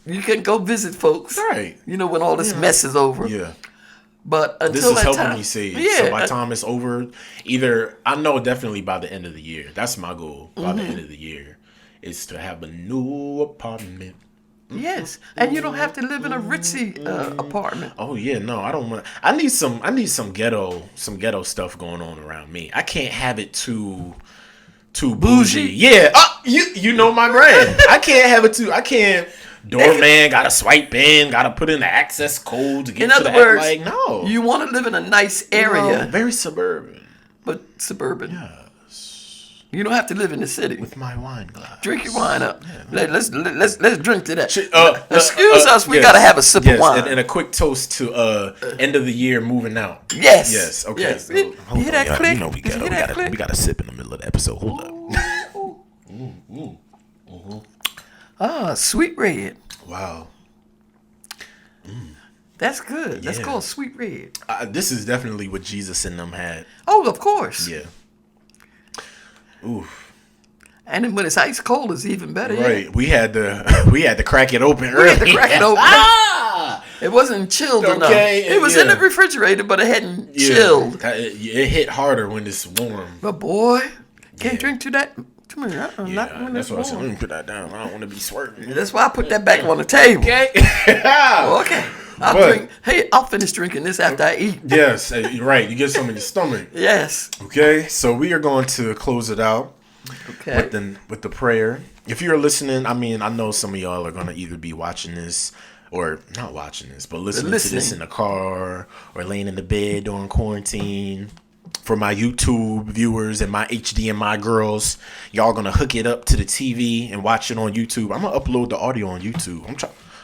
you can go visit folks. Right. You know, when all this mess is over. Yeah. But until This is that helping time, me save. Yeah. So by the time it's over, I know definitely by the end of the year. That's my goal. By the end of the year, is to have a new apartment. Yes, and you don't have to live in a ritzy apartment. Oh yeah, no, I don't want. I need some ghetto stuff going on around me. I can't have it too bougie. Yeah, you know my brand. I can't have it too. I can't. Doorman gotta swipe in, gotta put in the access code to get In to other the words, like no. You want to live in a nice area, Very suburban. but suburban. Yes. You don't have to live in the city. With my wine glass. Drink your wine up. Let's drink to that. Excuse us, we yes, gotta have a sip of wine. And a quick toast to end of the year moving out. Yes. Yes. Okay. Yes. So, You hold hear on, that y'all. click? You know we Did you hear that got click? we got to sip in the middle of the episode. Hold up. Sweet red. Wow. That's good. That's Yeah. called sweet red. This is definitely what Jesus and them had. Oh, of course. Yeah. Oof. And then when it's ice cold, it's even better. Right. Yeah. We had to crack it open early. We had to crack it open. It wasn't chilled enough. It was in the refrigerator, but it hadn't chilled. It hit harder when it's warm. But boy, can't drink to that. Too many. Not when That's it's what I said. warm. Let me put that down. I don't want to be swerving. That's why I put that back on the table. Okay. Okay. I'll finish drinking this after I eat. Yes, you're right. You get some in your stomach. Yes. Okay, so we are going to close it out Okay. with the prayer. If you're listening, I mean, I know some of y'all are going to either be watching this or not watching this, but listening to this in the car or laying in the bed during quarantine. For my YouTube viewers and my HDMI girls, y'all going to hook it up to the TV and watch it on YouTube. I'm going to upload the audio on YouTube.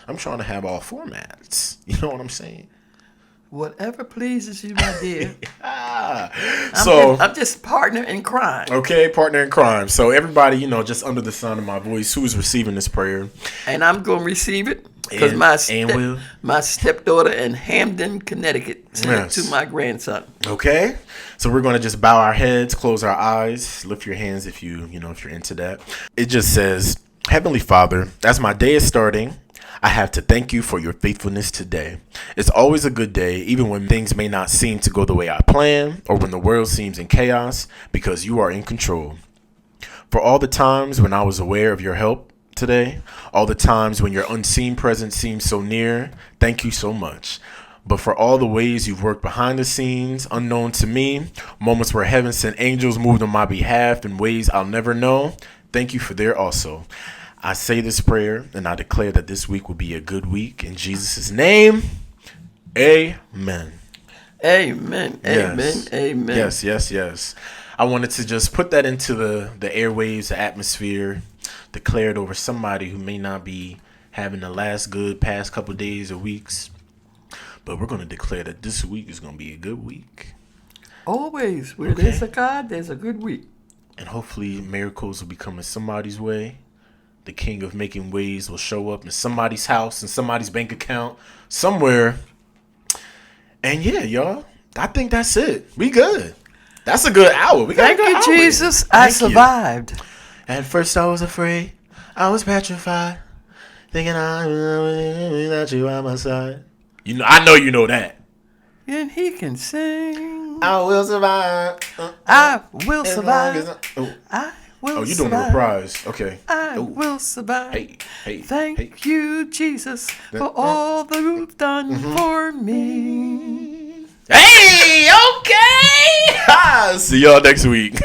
I'm trying to have all formats. You know what I'm saying? Whatever pleases you, my dear. I'm just partner in crime. Okay, partner in crime. So everybody, just under the sound of my voice, who is receiving this prayer, And I'm going to receive it because my stepdaughter in Hamden, Connecticut sent it to my grandson. Okay, so we're going to just bow our heads, close our eyes, lift your hands if you're into that. It just says, Heavenly Father, as my day is starting, I have to thank you for your faithfulness today. It's always a good day, even when things may not seem to go the way I plan or when the world seems in chaos, because you are in control. For all the times when I was aware of your help today, all the times when your unseen presence seems so near, thank you so much. But for all the ways you've worked behind the scenes, unknown to me, moments where heaven sent angels moved on my behalf in ways I'll never know, thank you for there also. I say this prayer and I declare that this week will be a good week. In Jesus' name, amen. Amen. Amen. Yes. Amen. Yes. I wanted to just put that into the airwaves, the atmosphere, declare it over somebody who may not be having the past couple of days or weeks. But we're going to declare that this week is going to be a good week. Always. Where there's a God, there's a good week. And hopefully miracles will be coming somebody's way. The king of making ways will show up in somebody's house, in somebody's bank account, somewhere. And yeah, y'all, I think that's it. We good. That's a good hour. We got Thank a good you, hour. Jesus. I survived. At first I was afraid. I was petrified. Thinking I that you by my side. I know you know that. and he can sing. I will survive. I will As long survive. as I will Oh, you doing the survive. reprise. Okay. I Ooh. will survive. Hey, Thank hey. you, Jesus, for all that you've done for me. Hey, okay. See y'all next week.